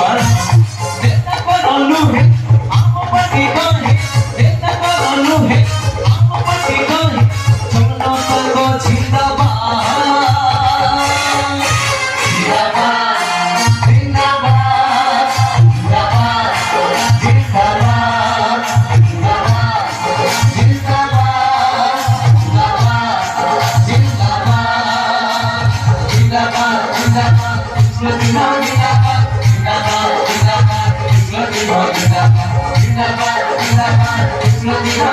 देता करलू है आम पटी गहे देता करलू है आम पटी गहे चलो तको जिंदाबाद जिंदाबाद जिंदाबाद जिंदाबाद जिंदाबाद जिंदाबाद जिंदाबाद जिंदाबाद जिंदाबाद